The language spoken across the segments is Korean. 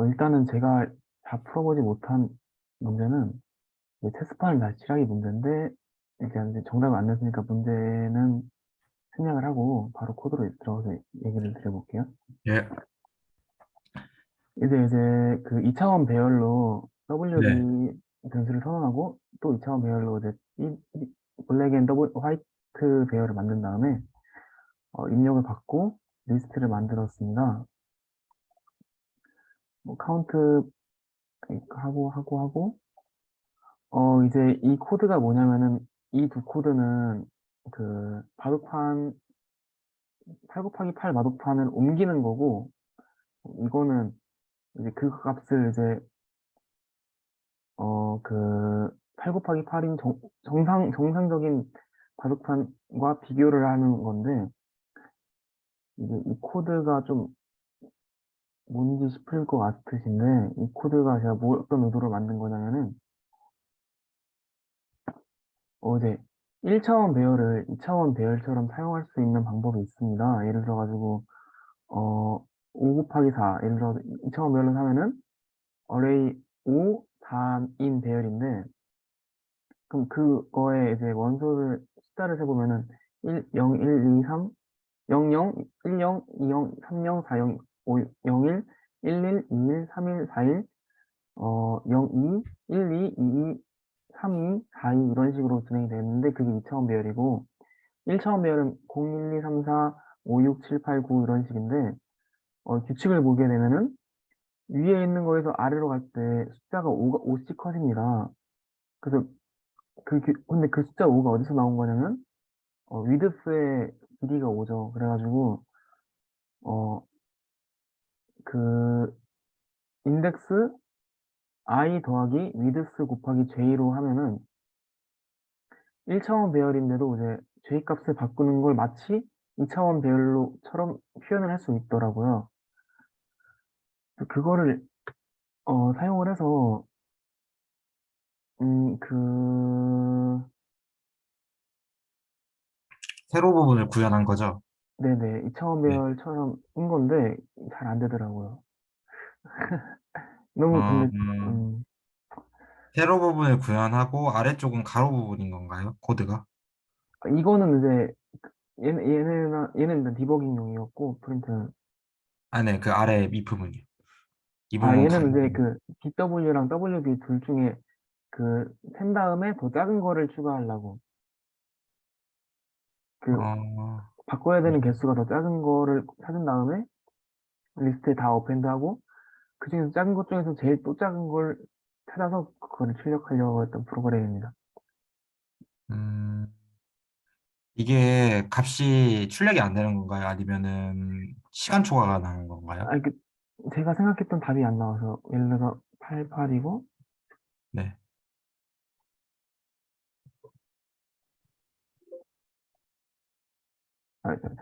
일단은 제가 다 풀어보지 못한 문제는 이제 테스트판을 다시 칠하기 문제인데, 이제 정답을 안 냈으니까 문제는 생략을 하고 바로 코드로 들어가서 얘기를 드려볼게요. 예. 이제 그 2차원 배열로 네. WB 변수를 선언하고 또 2차원 배열로 이제 블랙 앤 더블 화이트 배열을 만든 다음에 입력을 받고 리스트를 만들었습니다. 뭐 카운트 하고 이제 이 코드가 뭐냐면은 이 두 코드는 그 바둑판 8 곱하기 8 바둑판을 옮기는 거고 이거는 이제 그 값을 이제 그 8 곱하기 8인 정상적인 바둑판과 비교를 하는 건데 이제 이 코드가 좀 뭔지 싶을 것 같으신데 이 코드가 제가 뭐 어떤 의도로 만든 거냐면은 이제 1차원 배열을 2차원 배열처럼 사용할 수 있는 방법이 있습니다. 예를 들어가지고 어, 5 곱하기 4 예를 들어 2차원 배열로 하면은 어레이 5, 4인 배열인데 그럼 그거에 이제 원소를 숫자를 세보면은 1, 0, 1, 2, 3, 0, 0, 1, 0, 2, 0, 3, 0, 4, 0, 5, 0, 1, 1, 1, 2, 1, 3, 1, 4, 1, 0, 2, 1, 2, 2, 2, 3, 2, 4, 2 이런 식으로 진행이 되는데 그게 2차원 배열이고 1차원 배열은 0, 1, 2, 3, 4, 5, 6, 7, 8, 9 이런 식인데 규칙을 보게 되면은 위에 있는 거에서 아래로 갈 때 숫자가 5씩 커집니다. 그래서 근데 그 숫자 5가 어디서 나온 거냐면 위드스의 길이가 5죠. 그래가지고 어, 그 인덱스 i 더하기 위드스 곱하기 j로 하면은 1차원 배열인데도 이제 j 값을 바꾸는 걸 마치 2차원 배열로처럼 표현을 할 수 있더라고요. 그래서 그거를 사용을 해서 그 세로 부분을 구현한 거죠. 네네 2차원 네. 배열처럼 한 건데 잘 안 되더라고요. 너무 어, 근데 음, 세로 부분을 구현하고 아래쪽은 가로 부분인 건가요? 코드가? 이거는 이제 얘는 일단 디버깅용이었고 프린트는 아, 네. 그 아래 이 부분이요. 이 아 부분 가로 얘는 이제 부분. 그 BW랑 WB 둘 중에 그 센 다음에 더 작은 거를 추가하려고 그 어, 바꿔야 되는 개수가 더 작은 거를 찾은 다음에 리스트에 다 어펜드하고 그 중에서 작은 것 중에서 제일 또 작은 걸 찾아서 그거를 출력하려고 했던 프로그램입니다. 음, 이게 값이 출력이 안 되는 건가요? 아니면은 시간 초과가 나는 건가요? 아, 제가 생각했던 답이 안 나와서 예를 들어서 88이고 네.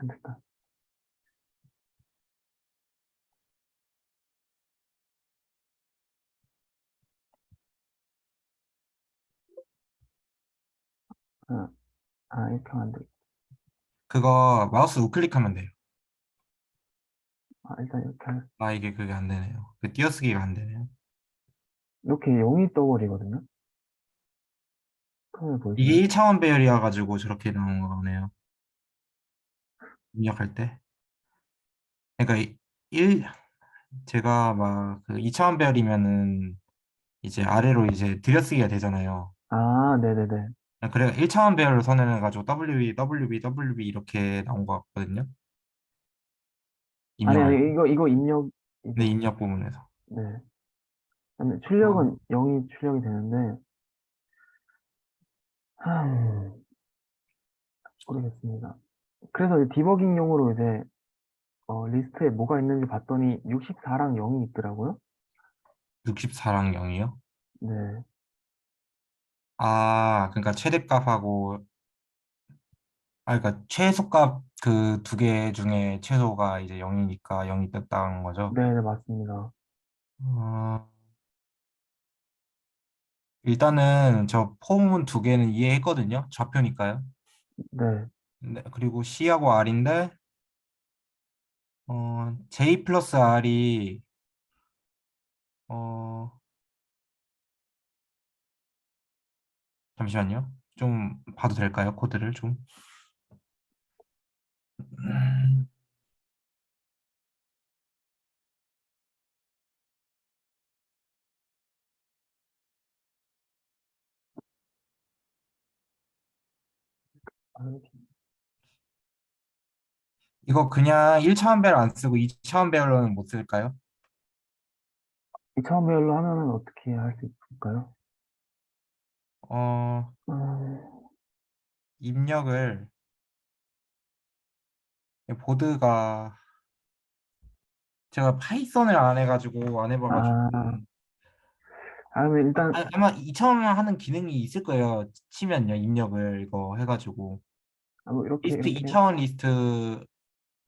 됐다. 아, 이렇게 하면 안 돼. 그거 마우스 우클릭하면 돼요. 일단 이렇게 아, 이게 그게 안 되네요. 그 띄어쓰기가 안 되네요. 이렇게 0이 떠버리거든요. 카메라 이게 보이시나요? 1차원 배열이어가지고 저렇게 나온 거네요. 입력할 때. 그러니까 일 제가 막 그 2차원 배열이면은 이제 아래로 이제 들여쓰기가 되잖아요. 네네네. 그래 1차원 배열로 선언해가지고 WB, WB, WB 이렇게 나온 것 같거든요. 아니, 입력할 때. 이거 네, 입력이죠. 입력 부분에서. 네. 근데 어, 출력은 0이 출력이 되는데, 음, 모르겠습니다. 그래서 이제 디버깅용으로 이제, 리스트에 뭐가 있는지 봤더니 64랑 0이 있더라고요. 64랑 0이요? 네. 아, 그러니까 최대값하고 그러니까 최소값 그 두 개 중에 최소가 이제 0이니까 0이 떴다는 거죠. 네, 맞습니다. 어, 일단은 저 포문 두 개는 이해했거든요. 좌표니까요. 네. 네, 그리고 C하고 R인데 J 플러스 R이 어, 잠시만요. 좀 봐도 될까요? 코드를 좀. 아, 이렇게. 이거 그냥 1차원 배열 안 쓰고 2차원 배열로는 못 쓸까요? 2차원 배열로 하면은 어떻게 할 수 있을까요? 어, 음, 입력을 보드가 제가 파이썬을 안 해가지고 안 해봐가지고 아, 그러면 일단, 아마 2차원 하는 기능이 있을 거예요. 치면요 입력을 이거 해가지고 뭐 이렇게, 리스트 이렇게, 2차원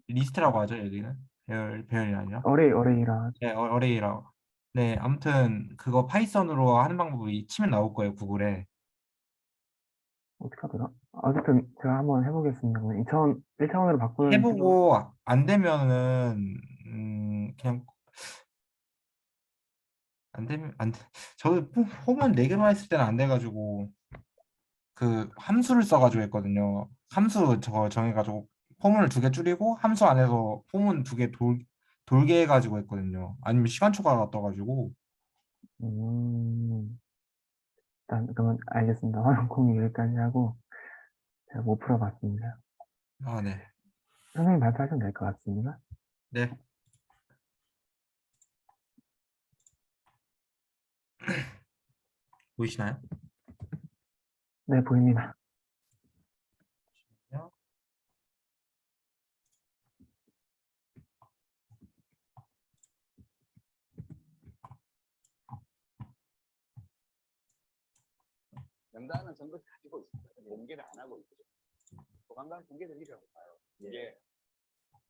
리스트라고 하죠 여기는 배열이 아니라 어레이라. 네 어레이라고. 네 아무튼 그거 파이썬으로 하는 방법이 치면 나올 거예요 구글에. 어떻게 하더라? 어쨌든 제가 한번 해보겠습니다. 2차원, 1차원으로 바꾸는 시도, 해보고 안 되면은 그냥 안 되면 안 돼. 저도 홈은 4개만 했을 때는 안 돼가지고 그 함수를 써가지고 했거든요. 함수 저거 정해가지고 포문을 2개 줄이고 함수 안에서 포문 2개 돌게 해가지고 했거든요. 아니면 시간 초과가 떠가지고. 음, 일단, 그러면 알겠습니다. 활용 공유 여기까지 하고, 제가 못 풀어봤습니다. 아, 네. 선생님 발표하시면 될 것 같습니다. 네. 보이시나요? 네, 보입니다. 연단은 전부 가지고 있어요. 연계를 안 하고 있죠. 보관관 붕괴될 일이라고 봐요. 이게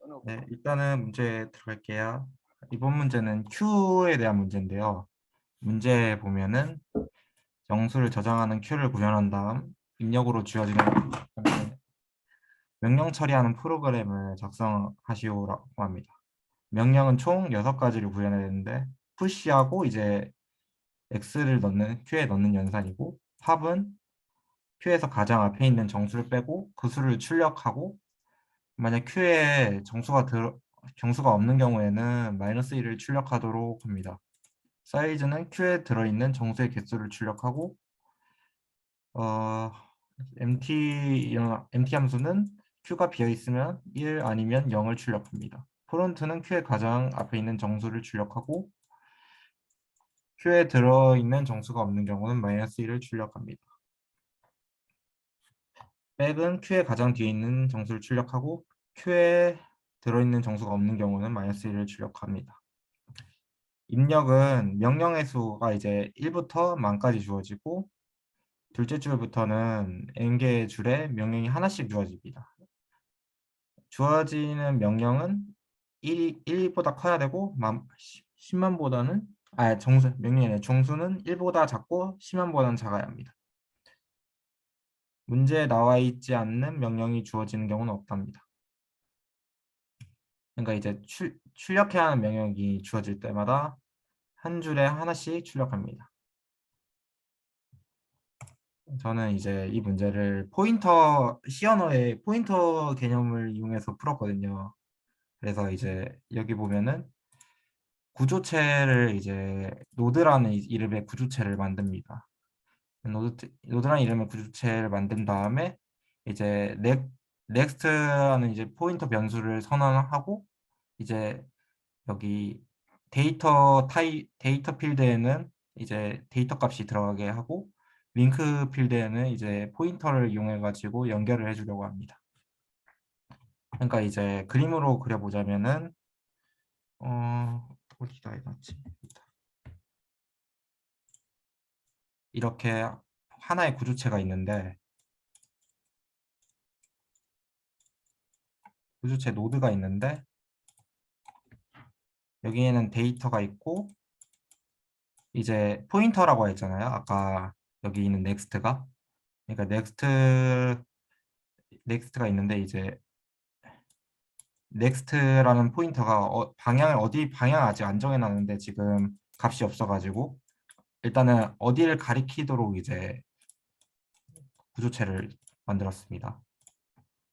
어느 네, 일단은 문제 들어갈게요. 이번 문제는 Q에 대한 문제인데요. 문제 보면은 정수를 저장하는 Q를 구현한 다음 입력으로 주어지는 명령 처리하는 프로그램을 작성하시오라고 합니다. 명령은 총 6가지를 구현해야 되는데 푸시하고 이제 x를 넣는 Q에 넣는 연산이고 팝은 Q에서 가장 앞에 있는 정수를 빼고 그 수를 출력하고 만약 Q에 정수가 없는 경우에는 마이너스 1을 출력하도록 합니다. 사이즈는 Q에 들어있는 정수의 개수를 출력하고 어, MT 함수는 Q가 비어 있으면 1 아니면 0을 출력합니다. 프론트는 Q의 가장 앞에 있는 정수를 출력하고 Q에 들어있는 정수가 없는 경우는 마이너스 1을 출력합니다. 백은 Q의 가장 뒤에 있는 정수를 출력하고 Q에 들어있는 정수가 없는 경우는 마이너스 1을 출력합니다. 입력은 명령의 수가 이제 1부터 만까지 주어지고 둘째 줄부터는 n개의 줄에 명령이 하나씩 주어집니다. 주어지는 명령은 1보다 커야 되고 10만보다는 명령이 아니라 정수는 1보다 작고 10만보다는 작아야 합니다. 문제에 나와 있지 않는 명령이 주어지는 경우는 없답니다. 그러니까 이제 출력해야 하는 명령이 주어질 때마다 한 줄에 하나씩 출력합니다. 저는 이제 이 문제를 C 언어의 포인터 개념을 이용해서 풀었거든요. 그래서 이제 여기 보면은 구조체를 이제 노드라는 이름의 구조체를 만듭니다. 노드라는 이름의 구조체를 만든 다음에 이제 넥스트라는 이제 포인터 변수를 선언하고 이제 여기 데이터 필드에는 이제 데이터 값이 들어가게 하고 링크 필드에는 이제 포인터를 이용해 가지고 연결을 해주려고 합니다. 그러니까 이제 그림으로 그려보자면은 어디다 해놨지? 이렇게 하나의 구조체가 있는데 구조체 노드가 있는데 여기에는 데이터가 있고 이제 포인터라고 했잖아요. 아까 여기 있는 넥스트가 그러니까 넥스트가 있는데 이제 넥스트라는 포인터가 방향을 방향 아직 안 정해놨는데 지금 값이 없어가지고 일단은 어디를 가리키도록 이제 구조체를 만들었습니다.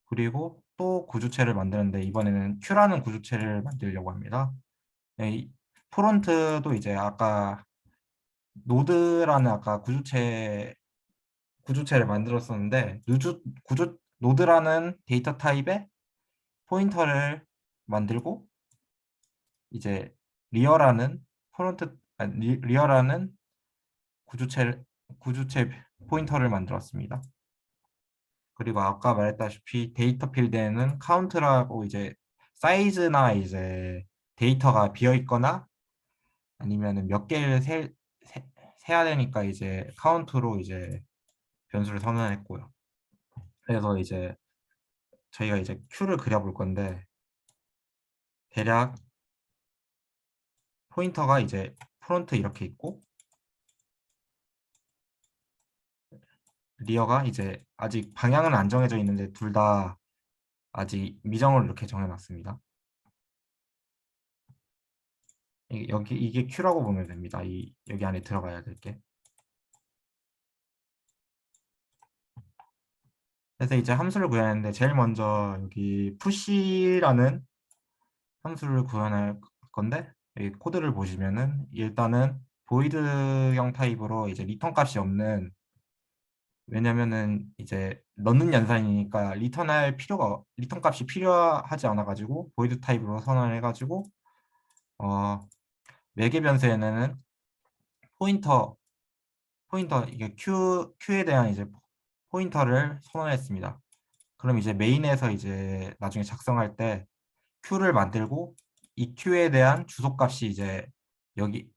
그리고 또 구조체를 만드는데 이번에는 Q라는 구조체를 만들려고 합니다. 이 프론트도 이제 아까 노드라는 아까 구조체를 만들었었는데 노드라는 데이터 타입의 포인터를 만들고 이제 리어라는 리어라는 구조체 포인터를 만들었습니다. 그리고 아까 말했다시피 데이터 필드에는 카운트라고 이제 사이즈나 이제 데이터가 비어 있거나 아니면은 몇 개를 세야 되니까 이제 카운트로 이제 변수를 선언했고요. 그래서 이제 저희가 이제 큐를 그려볼 건데 대략 포인터가 이제 프론트 이렇게 있고 리어가 이제 아직 방향은 안 정해져 있는데 둘 다 아직 미정을 이렇게 정해놨습니다. 이게 Q라고 보면 됩니다. 여기 안에 들어가야 될 게. 그래서 이제 함수를 구해야 하는데 제일 먼저 여기 push라는 함수를 구현할 건데 여기 코드를 보시면은 일단은 보이드형 타입으로 이제 리턴 값이 없는 왜냐면은 이제 넣는 연산이니까 리턴 값이 필요하지 않아 가지고 보이드 타입으로 선언해 가지고 매개 변수에는 포인터 이게 Q에 대한 이제 포인터를 선언했습니다. 그럼 이제 메인에서 이제 나중에 작성할 때 Q를 만들고 이 Q에 대한 주소값이 이제 여기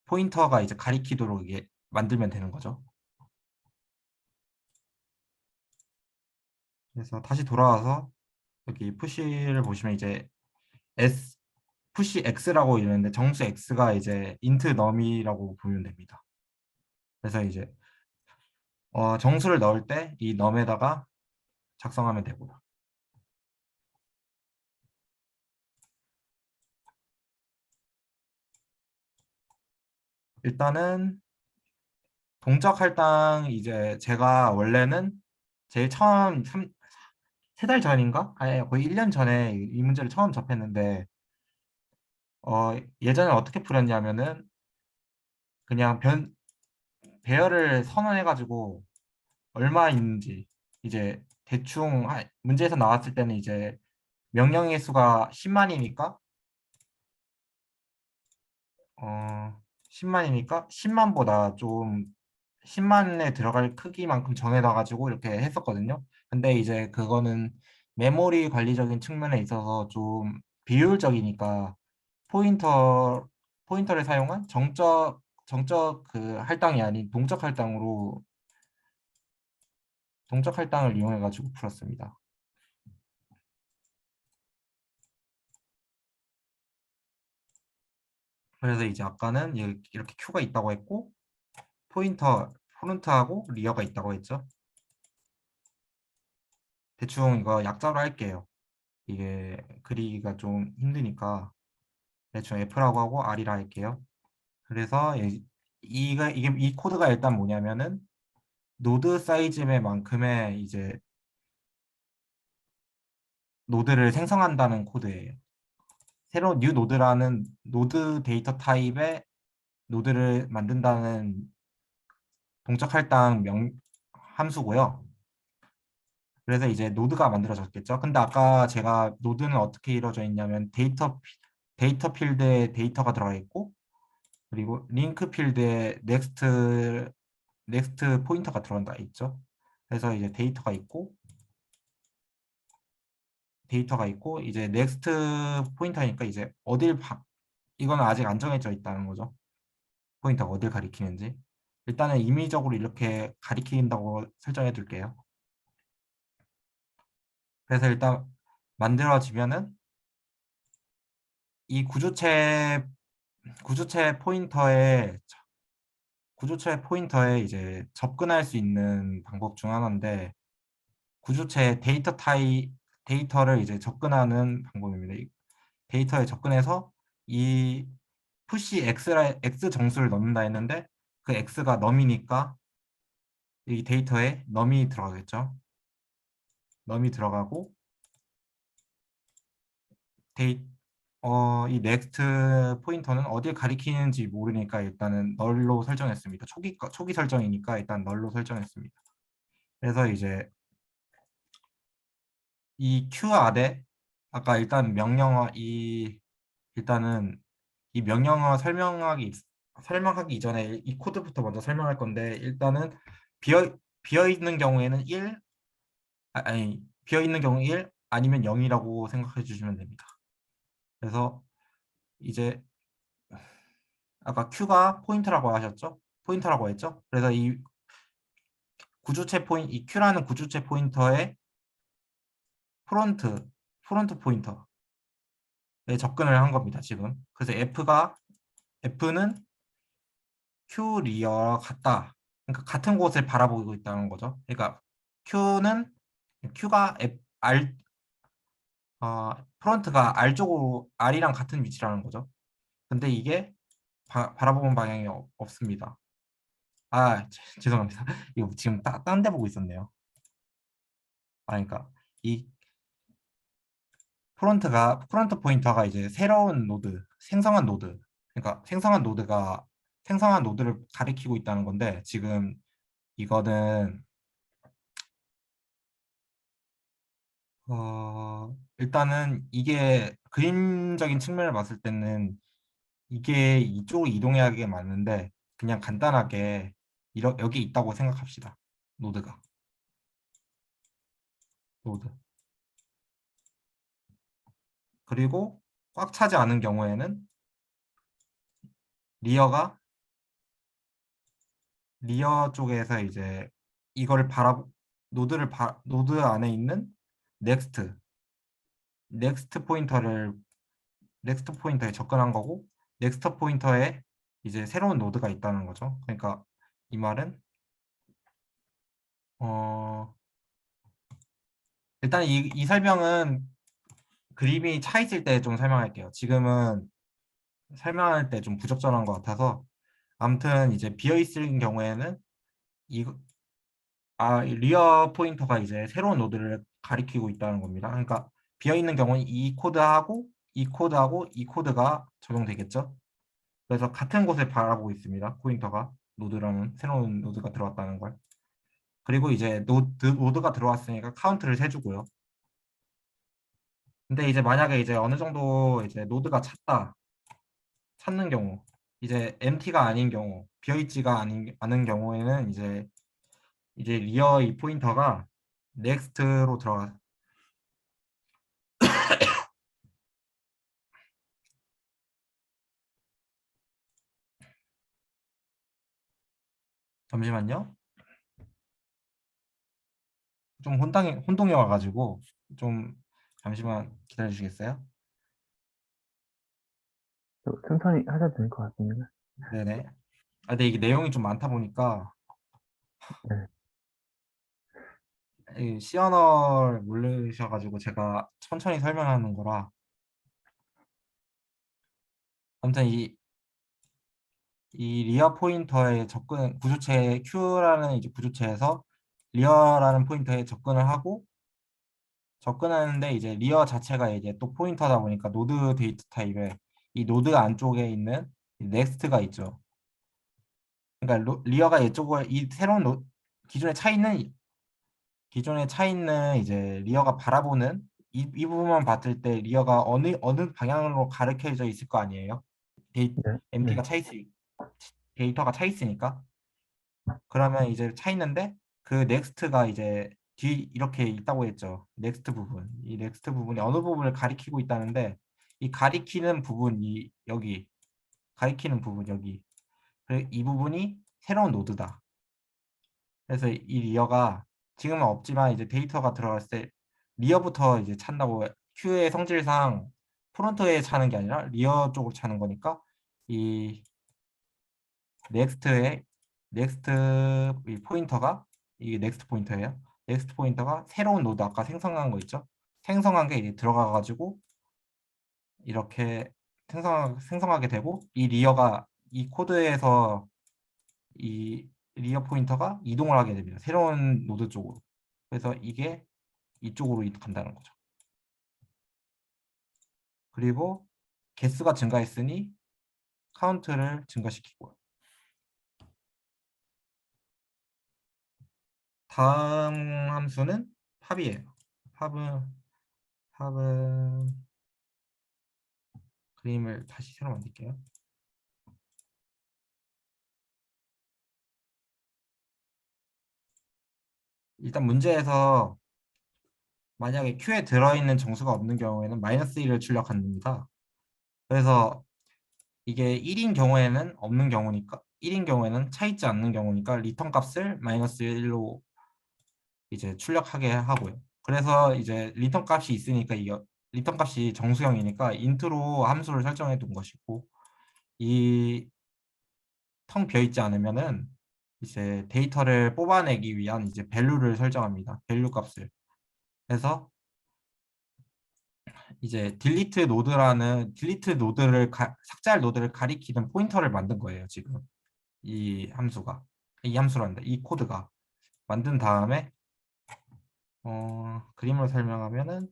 포인터가 이제 가리키도록 이게 만들면 되는 거죠. 그래서 다시 돌아와서 여기 푸시를 보시면 이제 푸시 x라고 이러는데 정수 x가 이제 int num이라고 보면 됩니다. 그래서 이제 정수를 넣을 때 이 num에다가 작성하면 되고요. 일단은 동작 할당 이제 제가 원래는 제일 처음 3달 전인가? 아니 거의 1년 전에 이 문제를 처음 접했는데 예전에 어떻게 풀었냐면은 그냥 배열을 선언해가지고 얼마 있는지 이제 대충 문제에서 나왔을 때는 이제 명령의 수가 10만이니까 10만이니까 10만보다 좀 10만에 들어갈 크기만큼 정해놔가지고 이렇게 했었거든요. 근데 이제 그거는 메모리 관리적인 측면에 있어서 좀 비효율적이니까 포인터를 사용한 정적 그 할당이 아닌 동적 할당을 이용해가지고 풀었습니다. 그래서 이제 아까는 이렇게 큐가 있다고 했고 프론트하고 리어가 있다고 했죠. 대충 이거 약자로 할게요. 이게 그리기가 좀 힘드니까 대충 F라고 하고 R이라 할게요. 그래서 이 코드가 일단 뭐냐면은 노드 사이즈만큼의 이제 노드를 생성한다는 코드예요. 새로운 뉴 노드라는 노드 데이터 타입의 노드를 만든다는 동적 할당 함수고요. 그래서 이제 노드가 만들어졌겠죠. 근데 아까 제가 노드는 어떻게 이루어져 있냐면 데이터 필드에 데이터가 들어가 있고 그리고 링크 필드에 넥스트 포인터가 들어간다 있죠. 그래서 이제 데이터가 있고 이제 넥스트 포인터니까 이제 이거는 아직 안 정해져 있다는 거죠. 포인터가 어딜 가리키는지. 일단은 임의적으로 이렇게 가리킨다고 설정해 둘게요. 그래서 일단 만들어지면은 이 구조체 포인터에 이제 접근할 수 있는 방법 중 하나인데 구조체 데이터를 이제 접근하는 방법입니다. 데이터에 접근해서 이 푸시 x 정수를 넣는다 했는데 그 x가 num이니까 이 데이터에 num이 들어가겠죠. num이 들어가고 이 next 포인터는 어딜 가리키는지 모르니까 일단은 널로 설정했습니다. 초기 설정이니까 일단 널로 설정했습니다. 그래서 이제 이 q 아래 아까 일단 일단은 이 명령어 설명하기 이전에 이 코드부터 먼저 설명할 건데 일단은 비어 있는 경우에는 1 아니 비어 있는 경우 1 아니면 0이라고 생각해 주시면 됩니다. 그래서 이제 아까 q가 포인트라고 하셨죠? 포인터라고 했죠? 그래서 이 q라는 구주체 포인터에 프론트 포인터에 접근을 한 겁니다, 지금. 그래서 f는 q 리어 같다. 그러니까 같은 곳을 바라보고 있다는 거죠. 그러니까 q가 프론트가 R이랑 같은 위치라는 거죠. 근데 이게 바라보는 방향이 없습니다. 죄송합니다. 이거 지금 딴 데 보고 있었네요. 그러니까 이 프론트 포인터가 이제 새로운 노드, 생성한 노드. 그러니까 생성한 노드를 가리키고 있다는 건데 지금 이거는 일단은 이게 그림적인 측면을 봤을 때는 이게 이쪽으로 이동해야 하게 맞는데 그냥 간단하게 여기 있다고 생각합시다. 노드. 그리고 꽉 차지 않은 경우에는 리어 쪽에서 이제 이거를 노드 안에 있는 넥스트 포인터를 넥스트 포인터에 접근한 거고 넥스트 포인터에 이제 새로운 노드가 있다는 거죠. 그러니까 이 말은 일단 이 설명은 그림이 차 있을 때 좀 설명할게요. 지금은 설명할 때 좀 부적절한 것 같아서 아무튼 이제 비어 있을 경우에는 이 리어 포인터가 이제 새로운 노드를 가리키고 있다는 겁니다. 그러니까 비어 있는 경우는 이 코드하고 이 코드가 적용되겠죠. 그래서 같은 곳을 바라보고 있습니다. 포인터가 노드라는 새로운 노드가 들어왔다는 걸. 그리고 이제 노드가 들어왔으니까 카운트를 세주고요. 근데 이제 만약에 이제 어느 정도 이제 노드가 찾는 경우, 이제 empty가 아닌 경우, 비어있지가 않은 경우에는 이제 리어 이 포인터가 next로 들어가. 잠시만요. 좀 혼동이 와가지고 좀 잠시만 기다려 주시겠어요? 천천히 하셔도 될 것 같습니다. 네네. 근데 이게 내용이 좀 많다 보니까 네. 이 시어널 모르셔가지고 제가 천천히 설명하는 거라. 아무튼 이 리어 포인터에 구조체 Q라는 이제 구조체에서 리어라는 포인터에 접근하는데 이제 리어 자체가 이제 또 포인터다 보니까 노드 데이터 타입에 이 노드 안쪽에 있는 넥스트가 있죠. 그러니까 리어가 이쪽을 이 새로운 기존에 차 있는 이제 리어가 바라보는 이 부분만 봤을 때 리어가 어느 방향으로 가리켜져 있을 거 아니에요. 네. MT가 네. 데이터가 차 있으니까. 그러면 이제 차 있는데 그 넥스트가 이제 뒤 이렇게 있다고 했죠. 넥스트 부분. 이 넥스트 부분이 어느 부분을 가리키고 있다는데 이 가리키는 부분이 여기 가리키는 부분 여기. 그리고 이 부분이 새로운 노드다. 그래서 이 리어가 지금은 없지만 이제 데이터가 들어갔을 때 리어부터 이제 찬다고 Q의 성질상 프론트에 차는 게 아니라 리어 쪽으로 차는 거니까 이 넥스트 이 포인터가 이게 넥스트 포인터예요. 넥스트 포인터가 새로운 노드 아까 생성한 거 있죠? 생성한 게 이제 들어가 가지고 이렇게 생성하게 되고 이 리어가 이 코드에서 이 리어 포인터가 이동을 하게 됩니다. 새로운 노드 쪽으로. 그래서 이게 이쪽으로 간다는 거죠. 그리고 개수가 증가했으니 카운트를 증가시키고요. 다음 함수는 팝이에요. 팝은 그림을 다시 새로 만들게요. 일단 문제에서 만약에 Q에 들어있는 정수가 없는 경우에는 -1을 출력합니다. 그래서 이게 1인 경우에는 없는 경우니까 1인 경우에는 차 있지 않는 경우니까 리턴 값을 -1로 이제 출력하게 하고요. 그래서 이제 리턴 값이 있으니까 이 리턴 값이 정수형이니까 인트로 함수를 설정해 둔 것이고 이 텅 비어 있지 않으면은 이제 데이터를 뽑아내기 위한 이제 밸류를 설정합니다. 밸류 값을. 그래서 이제 딜리트 노드를 삭제할 노드를 가리키는 포인터를 만든 거예요, 지금. 이 함수가. 이 함수란다. 이 코드가 만든 다음에 그림으로 설명하면은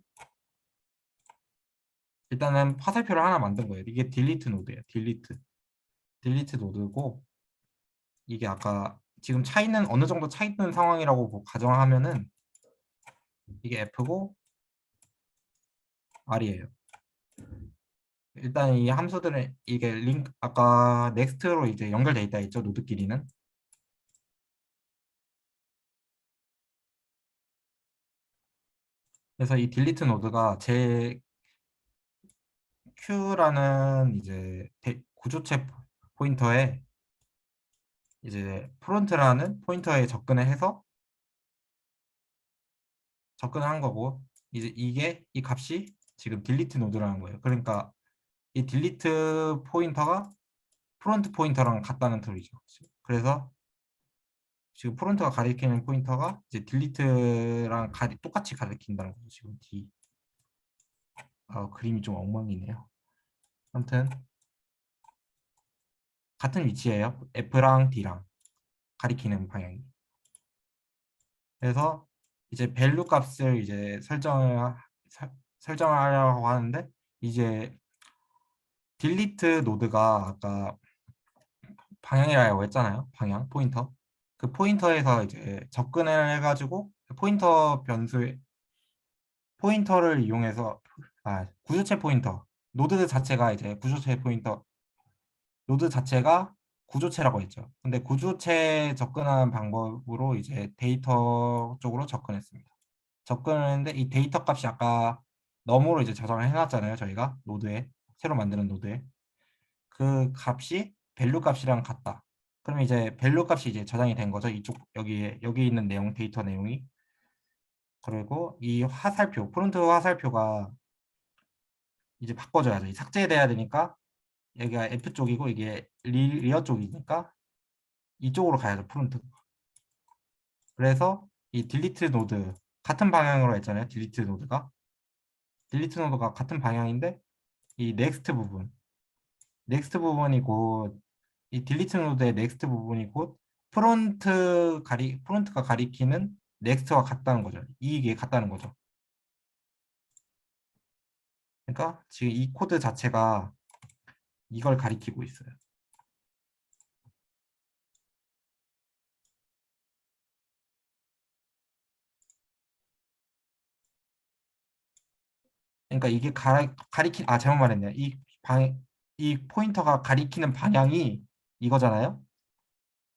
일단은 화살표를 하나 만든 거예요. 이게 딜리트 노드예요. 딜리트 노드고 이게 아까 지금 차 있는 어느 정도 차 있는 상황이라고 가정하면은 이게 F고 R이에요. 일단 이 함수들은 이게 링크 아까 넥스트로 이제 연결돼 있다 했죠. 노드끼리는. 그래서 이 딜리트 노드가 제 Q라는 이제 구조체 포인터에 이제 프론트라는 포인터에 접근을 해서 접근을 한 거고 이제 이게 이 값이 지금 딜리트 노드라는 거예요. 그러니까 이 딜리트 포인터가 프론트 포인터랑 같다는 소리죠. 그래서 지금 프론트가 가리키는 포인터가 이제 딜리트랑 똑같이 가리킨다는 거죠. 지금 D. 그림이 좀 엉망이네요. 아무튼 같은 위치예요. F랑 D랑 가리키는 방향이. 그래서 이제 밸류 값을 이제 설정하려고 하는데 이제 딜리트 노드가 아까 방향이라고 했잖아요. 방향 포인터. 그 포인터에서 이제 접근을 해가지고 포인터를 이용해서 구조체 포인터 노드 자체가 이제 노드 자체가 구조체라고 했죠. 근데 구조체 접근하는 방법으로 이제 데이터 쪽으로 접근했습니다. 접근했는데 이 데이터 값이 아까 너머로 이제 저장을 해놨잖아요. 저희가 노드에 새로 만드는 노드에 그 값이 밸류 값이랑 같다. 그러면 이제 밸류 값이 이제 저장이 된 거죠. 이쪽 여기 있는 내용 데이터 내용이. 그리고 이 프론트 화살표가 이제 바꿔줘야죠. 삭제돼야 되니까 여기가 F 쪽이고 이게 리어 쪽이니까 이쪽으로 가야죠. 프론트. 그래서 이 딜리트 노드 같은 방향으로 했잖아요. 딜리트 노드가 같은 방향인데 이 넥스트 부분이 곧 이 딜리트 노드의 넥스트 부분이 곧 프론트가 가리키는 넥스트와 같다는 거죠. 이게 같다는 거죠. 그러니까 지금 이 코드 자체가 이걸 가리키고 있어요. 그러니까 이게 잘못 말했네요. 이 포인터가 가리키는 방향이 이거잖아요.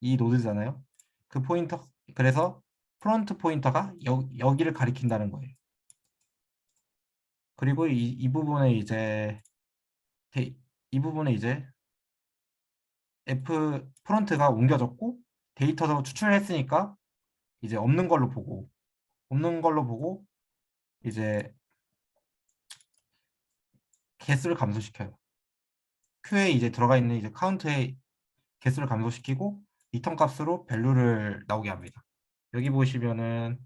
이 노드잖아요. 그 포인터, 그래서 프론트 포인터가 여기를 가리킨다는 거예요. 그리고 이 부분에 이제 이 부분에 이제 프론트가 옮겨졌고 데이터도 추출했으니까 이제 없는 걸로 보고 이제 개수를 감소시켜요. Q에 이제 들어가 있는 이제 카운트의 개수를 감소시키고 리턴 값으로 밸류를 나오게 합니다. 여기 보시면은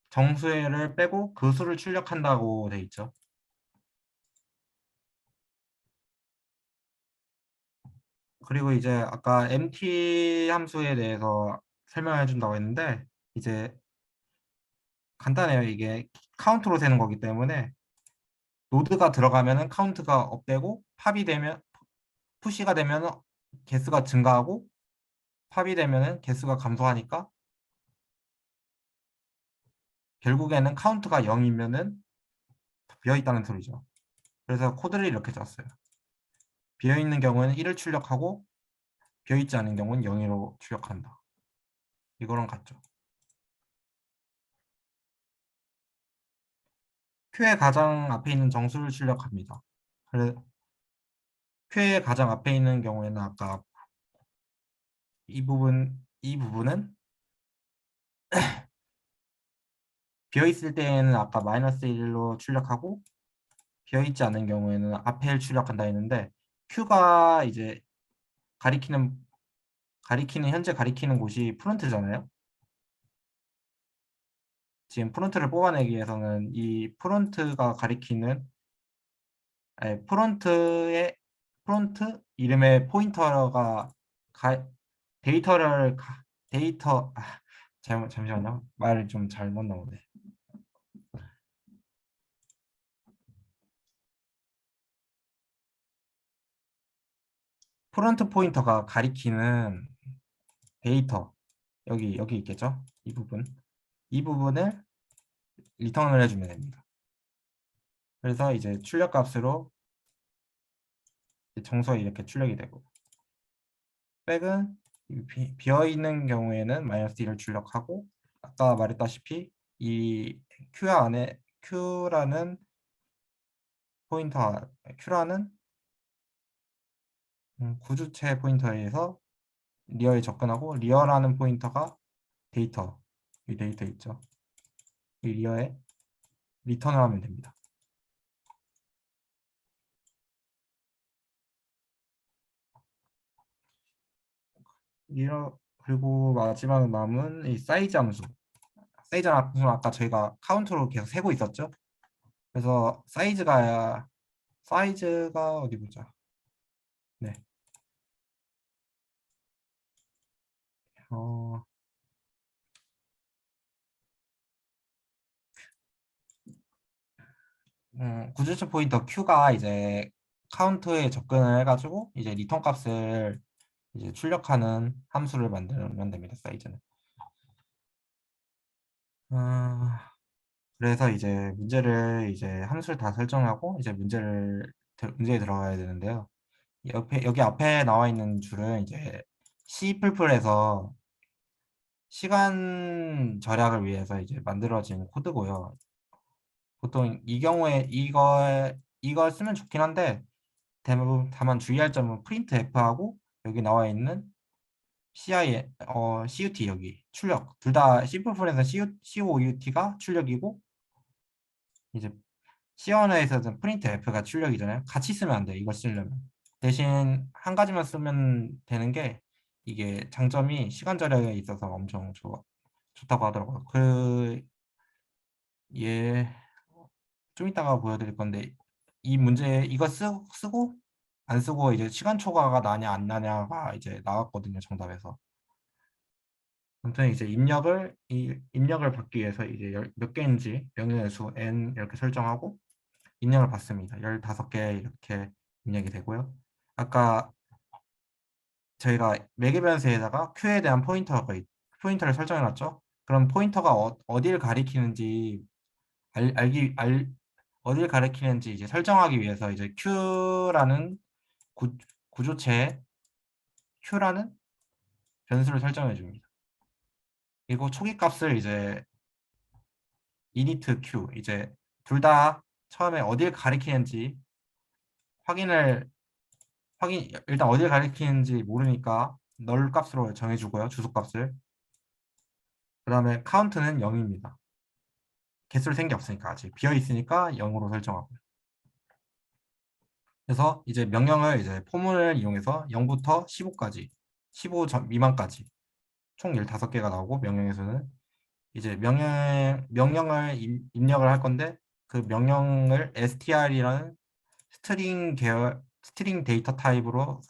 정수를 빼고 그 수를 출력한다고 돼 있죠. 그리고 이제 아까 empty 함수에 대해서 설명해 준다고 했는데 이제 간단해요. 이게 카운트로 세는 거기 때문에 노드가 들어가면은 카운트가 업되고 팝이 되면 푸시가 되면 개수가 증가하고 팝이 되면은 개수가 감소하니까 결국에는 카운트가 0이면은 비어 있다는 소리죠. 그래서 코드를 이렇게 짰어요. 비어 있는 경우에는 1을 출력하고 비어 있지 않은 경우는 0으로 출력한다. 이거랑 같죠. 큐의 가장 앞에 있는 정수를 출력합니다. 그래 큐의 가장 앞에 있는 경우에는 아까 이 부분은 비어 있을 때에는 아까 -1로 출력하고 비어 있지 않은 경우에는 앞에 1 출력한다 했는데 큐가 이제 현재 가리키는 곳이 프론트잖아요. 지금 프론트를 뽑아내기 위해서는 이 프론트가 가리키는 프론트 이름의 포인터가 데이터를 데이터 잠시만요. 말을 좀 잘못 나오네. 프론트 포인터가 가리키는 데이터 여기 있겠죠? 이 부분을 리턴을 해주면 됩니다. 그래서 이제 출력 값으로 정수가 이렇게 출력이 되고 백은 비어 있는 경우에는 -1을 출력하고 아까 말했다시피 이 Q라는 포인터 Q라는 구주체 포인터에 의해서 리어에 접근하고 리어라는 포인터가 데이터 이 데이터 있죠. 이 리어에 리턴을 하면 됩니다. 그리고 마지막 남은 이 사이즈 함수. 사이즈 함수는 아까 저희가 카운트로 계속 세고 있었죠. 그래서 사이즈가 어디 보자. 네. 어, 구주체 포인터 Q가 이제 카운트에 접근을 해가지고 이제 리턴 값을 이제 출력하는 함수를 만들면 됩니다. 사이즈는. 그래서 이제 함수를 다 설정하고 이제 문제에 들어가야 되는데요. 여기 앞에 나와 있는 줄은 이제 C++에서 시간 절약을 위해서 이제 만들어진 코드고요. 보통 이 경우에 이걸 쓰면 좋긴 한데 대부분 다만 주의할 점은 프린트 F하고 여기 나와 있는 CUT 여기 출력 둘 다 C++에서 COUT가 출력이고 이제 C 언어에서는 프린트 F가 출력이잖아요. 같이 쓰면 안 돼. 이걸 쓰려면 대신 한 가지만 쓰면 되는 게 이게 장점이 시간 절약에 있어서 엄청 좋다고 하더라고요. 예, 좀 이따가 보여드릴 건데 이 문제 이거 쓰고 안 쓰고 이제 시간 초과가 나냐 안 나냐가 이제 나왔거든요. 정답에서. 아무튼 이제 입력을 받기 위해서 이제 몇 개인지 명령의 수 n 이렇게 설정하고 입력을 받습니다. 15개 이렇게 입력이 되고요. 아까 저희가 매개 변수에다가 Q에 대한 포인터를 설정해 놨죠. 그럼 포인터가 어디를 가리키는지 어디를 가리키는지 이제 설정하기 위해서 이제 Q라는 구조체에 Q라는 변수를 설정해 줍니다. 그리고 초기 값을 이제 init q 이제 둘 다 처음에 어디를 가리키는지 일단 어디를 가리키는지 모르니까 널 값으로 정해주고요. 주소 값을. 그 다음에 카운트는 0입니다. 개수를 센 게 없으니까 아직 비어 있으니까 0으로 설정하고요. 그래서 이제 명령을 이제 포문을 이용해서 0부터 15까지 15 미만까지 총 15개가 나오고 명령에서는 이제 명령을 입력을 할 건데 그 명령을 str이라는 스트링 데이터 타입으로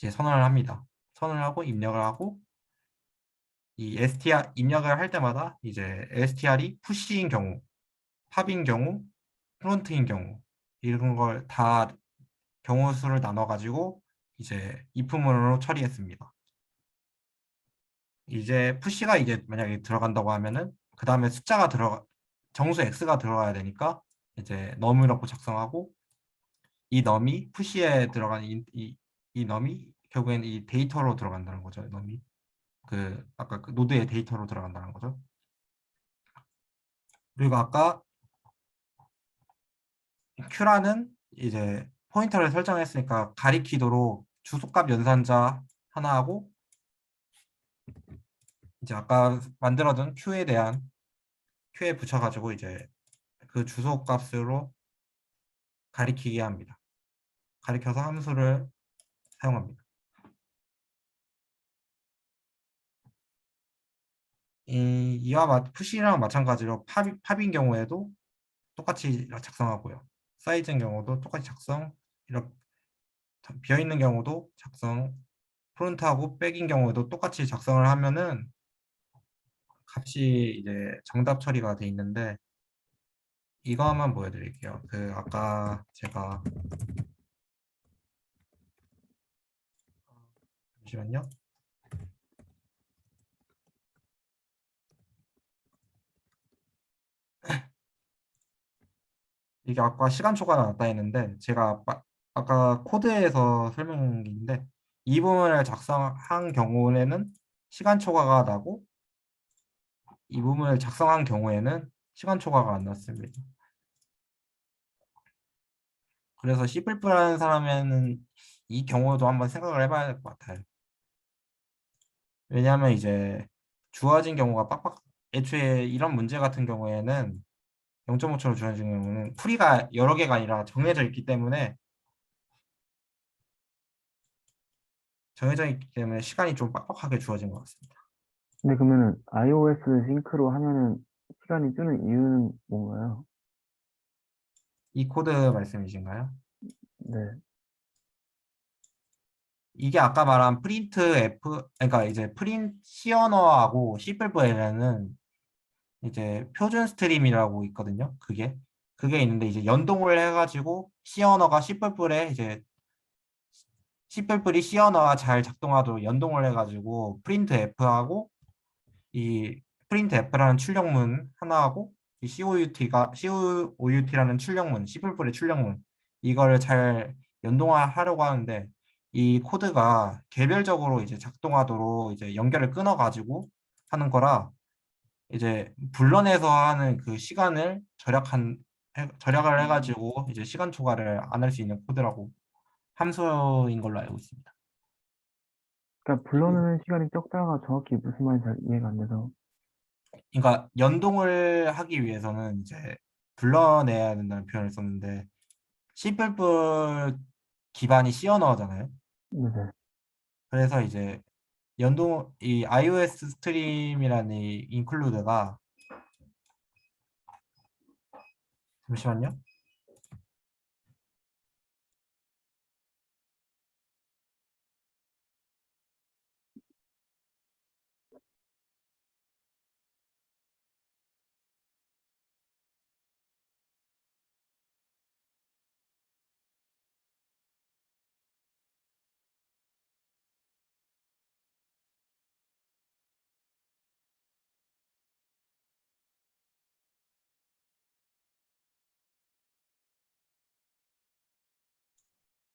이제 선언을 합니다. 선언을 하고 입력을 하고 이 str 입력을 할 때마다 이제 str이 푸시인 경우, 팝인 경우, 프론트인 경우 이런 걸 다 경우 수를 나눠 가지고 이제 if문으로 처리했습니다. 이제 푸시가 이제 만약에 들어간다고 하면은 그 다음에 숫자가 정수 x가 들어가야 되니까 이제 num이라고 작성하고 이 num이 푸시에 들어간 이 num이 결국엔 이 데이터로 들어간다는 거죠. num이 그 아까 그 노드의 데이터로 들어간다는 거죠. 그리고 아까 q라는 이제 포인터를 설정했으니까 가리키도록 주소값 연산자 하나하고 이제 아까 만들어둔 q에 붙여가지고 이제 그 주소값으로 가리키게 합니다. 가리켜서 함수를 사용합니다. 푸시랑 마찬가지로 팝인 경우에도 똑같이 작성하고요. 사이즈인 경우도 똑같이 작성, 이렇게 비어있는 경우도 작성, 프론트하고 백인 경우에도 똑같이 작성을 하면은 값이 이제 정답 처리가 돼 있는데 이거 한번 보여드릴게요. 그 아까 제가 잠시만요. 이게 아까 시간 초과가 났다 했는데 제가 아까 코드에서 설명인데 이 부분을 작성한 경우에는 시간 초과가 나고 이 부분을 작성한 경우에는 시간 초과가 안 났습니다. 그래서 C++하는 사람에는 이 경우도 한번 생각을 해봐야 될 것 같아요. 왜냐하면 이제 주어진 경우가 애초에 이런 문제 같은 경우에는 0.5초로 주어진 경우는 풀이가 여러 개가 아니라 정해져 있기 때문에 시간이 좀 빡빡하게 주어진 것 같습니다. 근데 그러면은 iOS 싱크로 하면은 시간이 주는 이유는 뭔가요? 이 코드 말씀이신가요? 네. 이게 아까 말한 그러니까 이제 프린트 C 언어하고 C++에는 이제 표준 스트림이라고 있거든요. 그게 있는데 이제 연동을 해가지고 C 언어가 C++에 이제 C++이 C 언어와 잘 작동하도록 연동을 해가지고 프린트 F하고 이 프린트 F라는 출력문 하나하고 이 COUT라는 출력문, C++의 출력문 이거를 잘 연동하려고 하는데 이 코드가 개별적으로 이제 작동하도록 이제 연결을 끊어가지고 하는 거라 이제 불러내서 하는 그 시간을 절약을 해가지고 이제 시간 초과를 안 할 수 있는 코드라고 함수인 걸로 알고 있습니다. 그러니까 불러내는 시간이 적다가 정확히 무슨 말인지 잘 이해가 안 돼서. 그러니까 연동을 하기 위해서는 이제 불러내야 된다는 표현을 썼는데 C++ 기반이 C 언어잖아요. 네네. 그래서 이제 이 iOS 스트림이라는 이 인클루드가 잠시만요.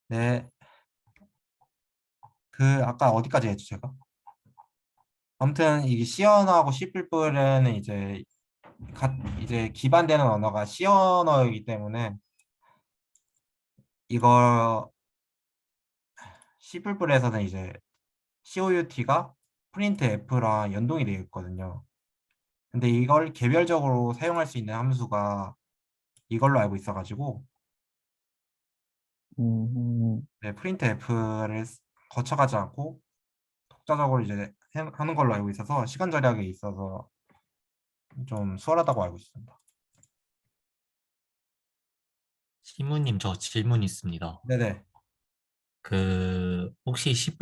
네, 아까 어디까지 했죠, 제가? 아무튼 이게 C 언어하고 C++는 이제 기반되는 언어가 C 언어이기 때문에 이거 C++에서는 이제 COUT가 프린트 F랑 연동이 되어 있거든요. 근데 이걸 개별적으로 사용할 수 있는 함수가 이걸로 알고 있어가지고 네, 프린트 F를 거쳐가지 않고 독자적으로 이제 하는 걸로 알고 있어서 시간 절약에 있어서 좀 수월하다고 알고 있습니다. 시무님, 저 질문 있습니다. 네네. 혹시 C++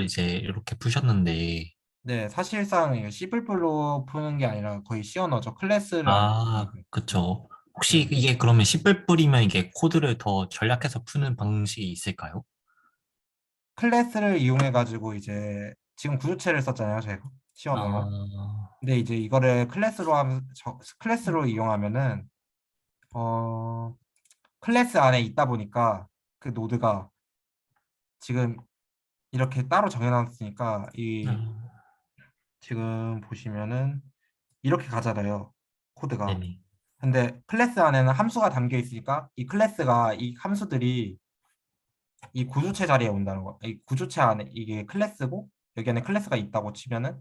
이제 이렇게 푸셨는데, 네, 사실상 이거 C++로 푸는 게 아니라 거의 C 언어죠. 클래스를 안 아, 쓰니까. 그쵸. 혹시 네. 이게 그러면 C++이면 이게 코드를 더 전략해서 푸는 방식이 있을까요? 클래스를 이용해 가지고 이제 지금 구조체를 썼잖아요, 저희가. C 언어로. 아, 근데 이제 이거를 클래스로 이용하면은 어 클래스 안에 있다 보니까 그 노드가 지금 이렇게 따로 정해놨으니까 이 음, 지금 보시면은 이렇게 가잖아요, 코드가. 네네. 근데 클래스 안에는 함수가 담겨 있으니까 이 클래스가 이 함수들이 이 구조체 자리에 온다는 거. 이 구조체 안에 이게 클래스고 여기 안에 클래스가 있다고 치면은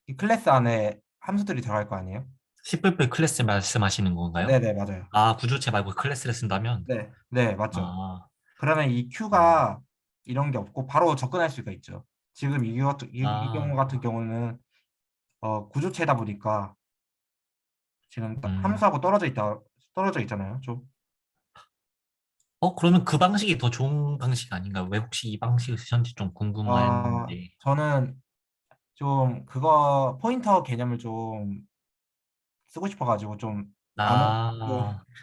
이 클래스 안에 함수들이 들어갈 거 아니에요? C++ 클래스 말씀하시는 건가요? 네네, 맞아요. 아, 구조체 말고 클래스를 쓴다면? 네, 네, 맞죠. 아, 그러면 이 음, Q가 이런 게 없고 바로 접근할 수가 있죠. 지금 이 경우 아, 같은 경우는 구조체다 보니까 지금 딱 음. 함수하고 떨어져 있잖아요. 좀. 그러면 그 방식이 더 좋은 방식 아닌가요? 왜 혹시 이 방식을 쓰셨는지 좀 궁금한데. 저는 좀 그거 포인터 개념을 좀 쓰고 싶어가지고 좀 그 아,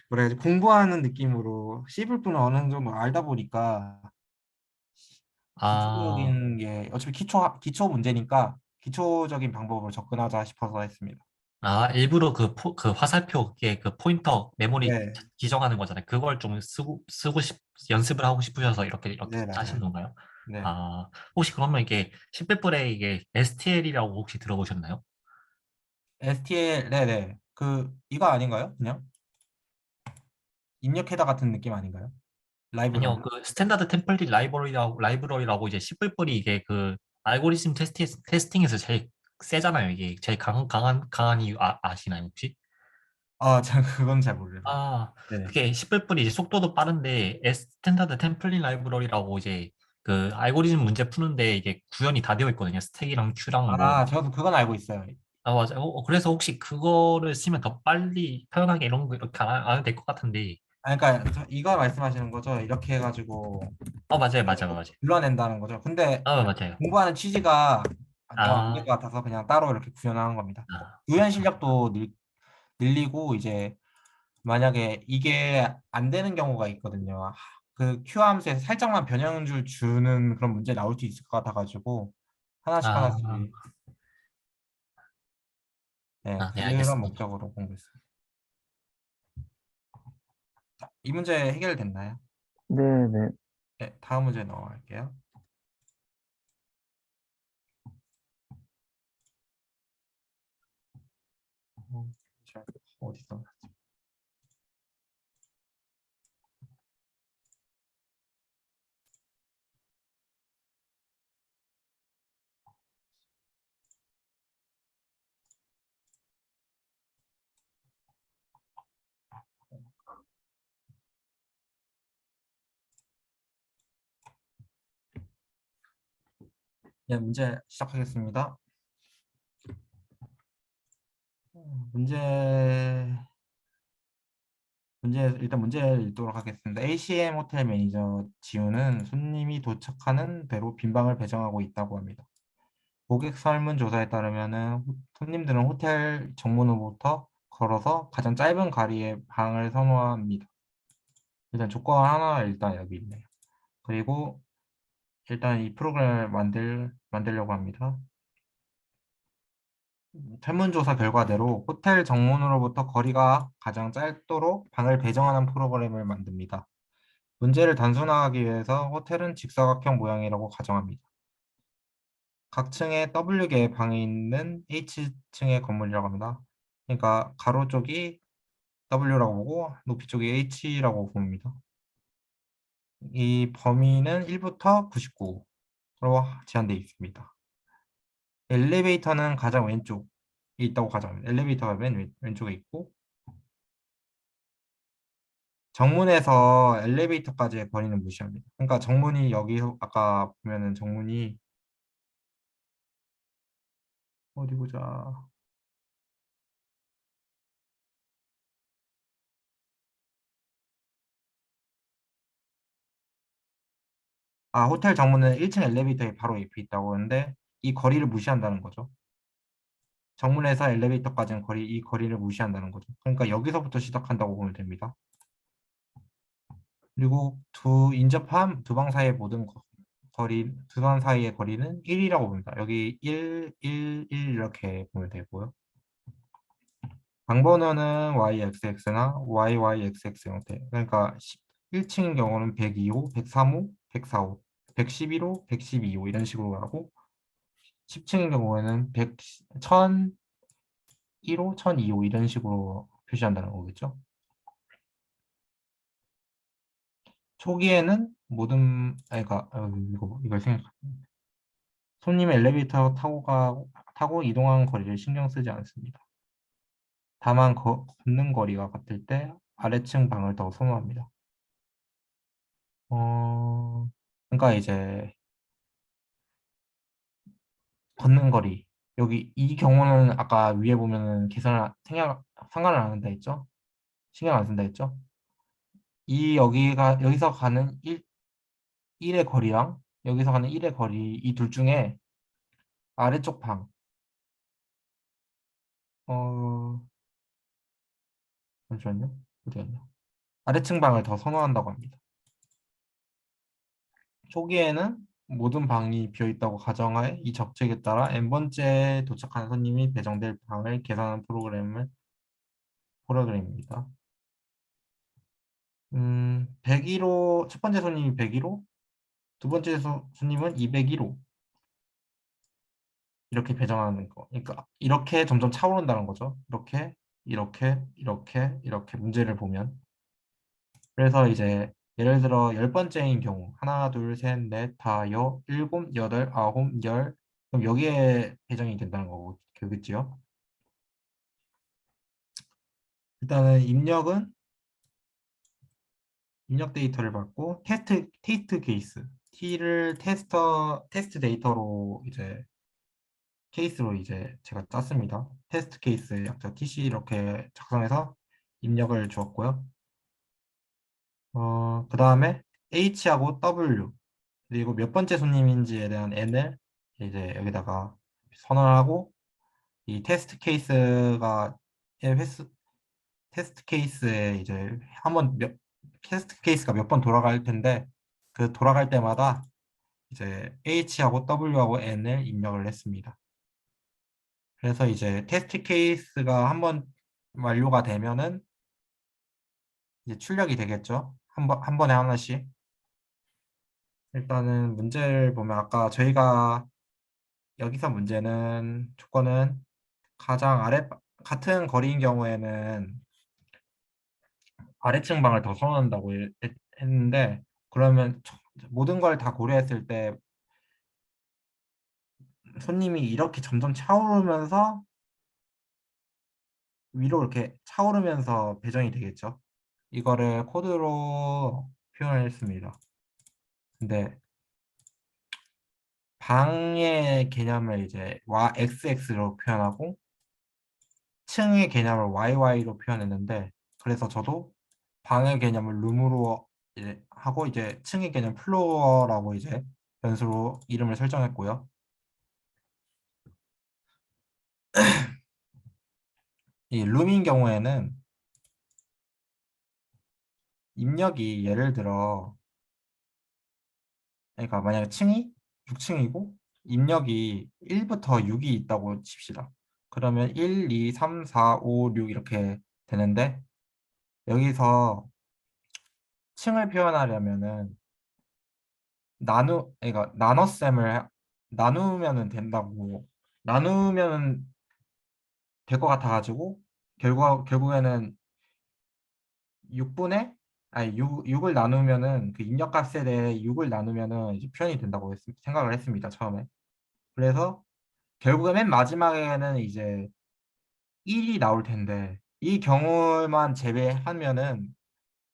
뭐라 해야 지 공부하는 느낌으로 C++는 어느 정도 알다 보니까 아, 기초적인 게 어차피 기초 문제니까 기초적인 방법으로 접근하자 싶어서 했습니다. 일부러 그 화살표에 그 포인터 메모리 네, 지정하는 거잖아요. 그걸 좀 연습을 하고 싶으셔서 이렇게 네, 하신 맞아요. 건가요? 네. 아, 혹시 그러면 이게 시페플에 이게 STL이라고 혹시 들어보셨나요? STL, 네네. 이거 아닌가요? 그냥 입력 헤더 같은 느낌 아닌가요? 아니요, 라이브러리. 그 스탠다드 템플릿 라이브러리라고 이제 시플플이 이게 그 알고리즘 테스팅에서 제일 세잖아요. 이게 제일 강한 이유 아시나요, 혹시? 전 그건 잘 모르겠어요. 아, 네네. 그게 시플플이 이제 속도도 빠른데 스탠다드 템플릿 라이브러리라고 이제 그 알고리즘 문제 푸는데 이게 구현이 다 되어 있거든요. 스택이랑 큐랑 뭐. 저도 그건 알고 있어요. 아, 맞아요. 그래서 혹시 그거를 쓰면 더 빨리 편하게 이런 거 이렇게 안 해도 될 것 같은데. 그러니까 이거 말씀하시는 거죠? 이렇게 해가지고 맞아요, 맞아요, 맞아요. 불러낸다는 거죠. 근데 아, 맞아요. 공부하는 취지가 더 안 될 아, 것 같아서 그냥 따로 이렇게 구현하는 겁니다. 구현 그쵸. 실력도 늘리고 이제 만약에 이게 안 되는 경우가 있거든요. 그 Q 함수에서 살짝만 변형줄 주는 그런 문제 나올 수 있을 것 같아가지고 하나씩 아, 하나씩 네, 네, 그런 알겠습니다. 목적으로 공부했어요. 이 문제 해결됐나요? 네네. 네, 다음 문제 넘어갈게요. 자, 어딨어? 네, 문제 시작하겠습니다. 문제 일단 문제를 읽도록 하겠습니다. ACM 호텔 매니저 지우는 손님이 도착하는 대로 빈 방을 배정하고 있다고 합니다. 고객 설문조사에 따르면은 손님들은 호텔 정문으로부터 걸어서 가장 짧은 거리의 방을 선호합니다. 일단 조건 하나 일단 여기 있네요. 그리고 일단 이 프로그램을 만들려고 합니다. 설문조사 결과대로 호텔 정문으로부터 거리가 가장 짧도록 방을 배정하는 프로그램을 만듭니다. 문제를 단순화하기 위해서 호텔은 직사각형 모양이라고 가정합니다. 각 층에 W개의 방이 있는 H층의 건물이라고 합니다. 그러니까 가로 쪽이 W라고 보고 높이 쪽이 H라고 봅니다. 이 범위는 1부터 99로 제한되어 있습니다. 엘리베이터는 가장 왼쪽에 있다고 가정합니다. 엘리베이터가 왼쪽에 있고 정문에서 엘리베이터까지의 거리는 무시합니다. 그러니까 정문이 여기 아까 보면은 정문이 어디 보자. 호텔 정문은 1층 엘리베이터에 바로 옆에 있다고 하는데 이 거리를 무시한다는 거죠. 정문에서 엘리베이터까지는 이 거리를 무시한다는 거죠. 그러니까 여기서부터 시작한다고 보면 됩니다. 그리고 인접한 두 방 사이의 모든 두 방 사이의 거리는 1이라고 봅니다. 여기 1, 1, 1 이렇게 보면 되고요. 방번호는 YXX나 YYXX 형태. 그러니까 1층인 경우는 102호, 103호, 104호, 111호, 112호 이런 식으로 가고 10층인 경우에는 1001호, 1002호 이런 식으로 표시한다는 거겠죠. 초기에는 그러니까 이걸 생각. 손님이 엘리베이터 타고 이동하는 거리를 신경 쓰지 않습니다. 다만 걷는 거리가 같을 때 아래층 방을 더 선호합니다. 그러니까 이제 걷는 거리. 여기 이 경우는 아까 위에 보면은 상관을 안 한다 했죠? 신경 안 쓴다 했죠? 여기서 가는 1의 거리랑 여기서 가는 1의 거리 이 둘 중에 아래쪽 방 잠시만요. 어디 갔냐? 아래층 방을 더 선호한다고 합니다. 초기에는 모든 방이 비어 있다고 가정하에 이 적칙에 따라 n번째 도착한 손님이 배정될 방을 계산하는 프로그램입니다. 101호 첫 번째 손님이 101호, 두 번째 손님은 201호 이렇게 배정하는 거. 그러니까 이렇게 점점 차오른다는 거죠. 이렇게 문제를 보면. 그래서 이제 예를 들어 10번째인 경우 하나, 둘, 셋, 넷, 다, 일곱, 여덟, 아홉, 열 그럼 여기에 배정이 된다는 거고 그겠지요. 일단은 입력 데이터를 받고 테스트 케이스 테스트 데이터로 이제 케이스로 이제 제가 짰습니다. 테스트 케이스의 약자 TC 이렇게 작성해서 입력을 주었고요. 그 다음에 H하고 W 그리고 몇 번째 손님인지에 대한 N을 이제 여기다가 선언하고 이 테스트 케이스에 이제 테스트 케이스가 몇 번 돌아갈 텐데 그 돌아갈 때마다 이제 H하고 W하고 N을 입력을 했습니다. 그래서 이제 테스트 케이스가 한번 완료가 되면은 이제 출력이 되겠죠. 한 번에 하나씩. 일단은 문제를 보면 아까 저희가 여기서 문제는 조건은 같은 거리인 경우에는 아래층 방을 더 선호한다고 했는데 그러면 모든 걸 다 고려했을 때 손님이 이렇게 점점 차오르면서 위로 이렇게 차오르면서 배정이 되겠죠. 이거를 코드로 표현했습니다. 근데 방의 개념을 이제 XX로 표현하고 층의 개념을 YY로 표현했는데 그래서 저도 방의 개념을 룸으로 이제 하고 이제 층의 개념 플로어라고 이제 변수로 이름을 설정했고요. 이 룸인 경우에는 입력이 예를 들어 그러니까 만약에 층이 6층이고 입력이 1부터 6이 있다고 칩시다. 그러면 1, 2, 3, 4, 5, 6 이렇게 되는데 여기서 층을 표현하려면은 그러니까 나눗셈을 나누면은 된다고 나누면 될 것 같아가지고 결국에는 6분의 아니 6을 나누면은 그 입력값에 대해 6을 나누면은 이제 표현이 된다고 생각을 했습니다 처음에. 그래서 결국에 맨 마지막에는 이제 1이 나올 텐데 이 경우만 제외하면은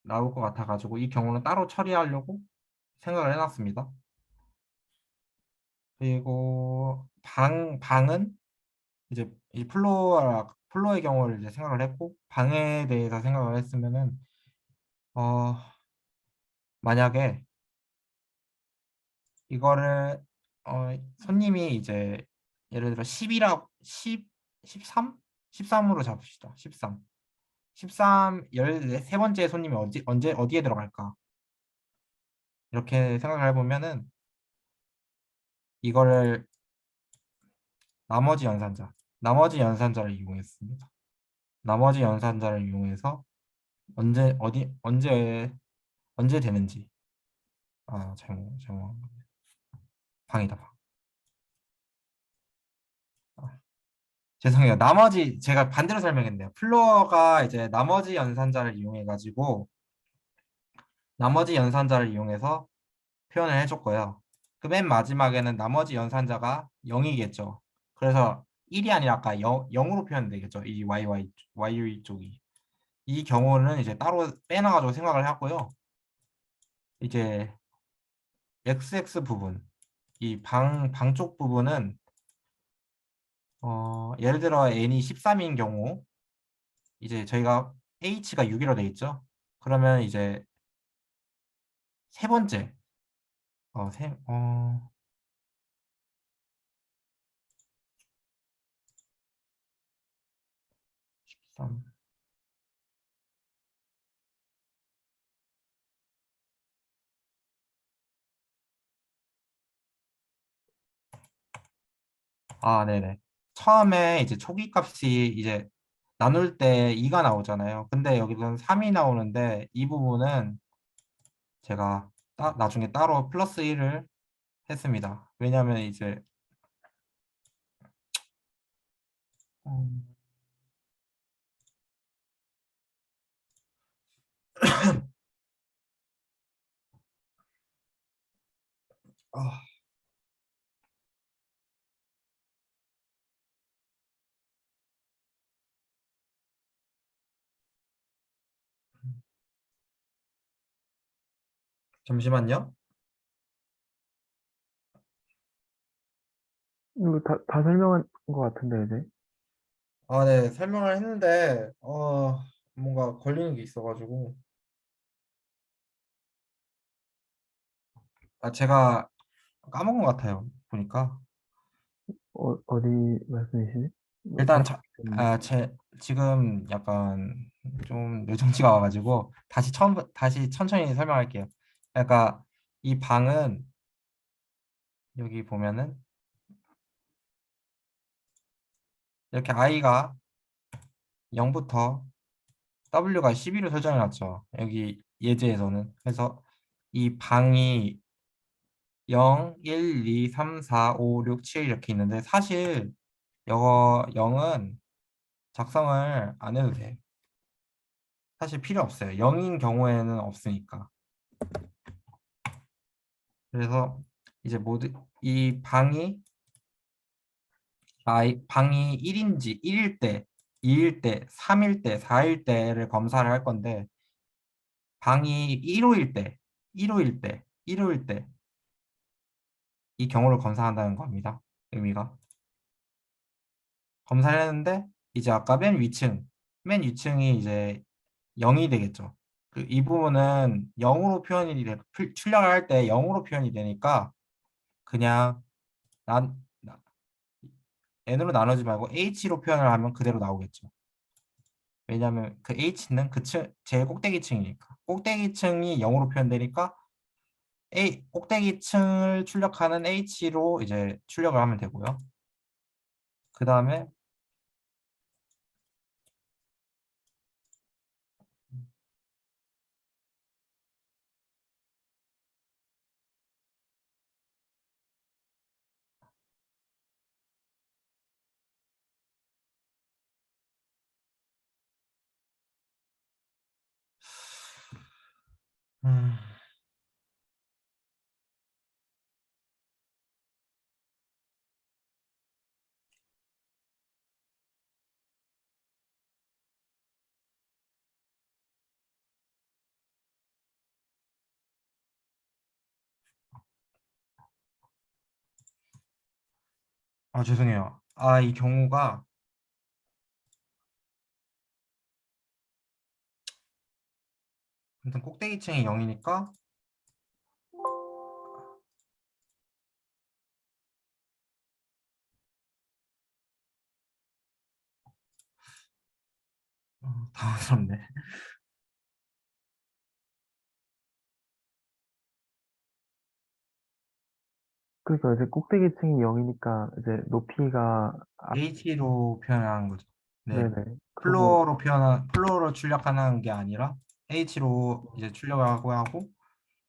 나올 것 같아가지고 이 경우는 따로 처리하려고 생각을 해놨습니다. 그리고 방은 이제 이 플로어의 경우를 이제 생각을 했고 방에 대해서 생각을 했으면은 어 만약에 이거를 손님이 이제 예를 들어 10이라 10 13 13으로 잡읍시다. 13 13번째 손님이 언제 어디에 들어갈까? 이렇게 생각을 해보면은 이거를 나머지 연산자를 이용했습니다. 나머지 연산자를 이용해서 언제 되는지. 잘못 방이다 방. 아, 죄송해요. 제가 반대로 설명했네요. 플로어가 이제 나머지 연산자를 이용해서 표현을 해줬고요. 그 맨 마지막에는 나머지 연산자가 0이겠죠. 그래서 1이 아니라 아까 0으로 표현되겠죠. 이 y 쪽이. 이 경우는 이제 따로 빼놔가지고 생각을 하고요. 이제 XX 부분, 이 방 쪽 부분은 예를 들어 n이 13인 경우 이제 저희가 h가 6이라 돼 있죠. 그러면 이제 세 번째 어, 세, 어, 13. 네네. 처음에 이제 초기 값이 이제 나눌 때 2가 나오잖아요. 근데 여기서는 3이 나오는데 이 부분은 제가 나중에 따로 플러스 1을 했습니다. 왜냐하면 이제 음, 아, 잠시만요. 이거 다 설명한 것 같은데, 이제. 네, 설명을 했는데 뭔가 걸리는 게 있어가지고 제가 까먹은 것 같아요. 보니까 어디 말씀이시지? 뭐 일단 잘못 들었는데. 지금 약간 좀 뇌정지가 와가지고 다시 천천히 설명할게요. 그러니까 이 방은 여기 보면은 이렇게 i가 0부터 w가 12로 설정해 놨죠. 여기 예제에서는. 그래서 이 방이 0, 1, 2, 3, 4, 5, 6, 7 이렇게 있는데 사실 이거 0은 작성을 안 해도 돼요. 사실 필요 없어요. 0인 경우에는 없으니까. 그래서 이제 이 방이 1인지 1일 때, 2일 때, 3일 때, 4일 때를 검사를 할 건데 방이 1호일 때, 1호일 때, 1호일 때 이 경우를 검사한다는 겁니다. 의미가. 검사를 했는데 이제 아까 맨 위층이 이제 0이 되겠죠. 이 부분은 0으로 출력을 할 때 0으로 표현이 되니까 그냥 난 n으로 나누지 말고 h로 표현을 하면 그대로 나오겠죠. 왜냐하면 그 h는 제일 꼭대기층이니까. 꼭대기층이 0으로 표현되니까 꼭대기층을 출력하는 h로 이제 출력을 하면 되고요. 그 다음에 음, 죄송해요. 이 경우가 아무튼 꼭대기층이 0이니까 당황스럽네. 그러니까 이제 꼭대기층이 0이니까 이제 높이가 h로 표현하는 거죠. 네. 네네. 그리고 플로어로 출력하는 게 아니라 h로 이제 출력을 하고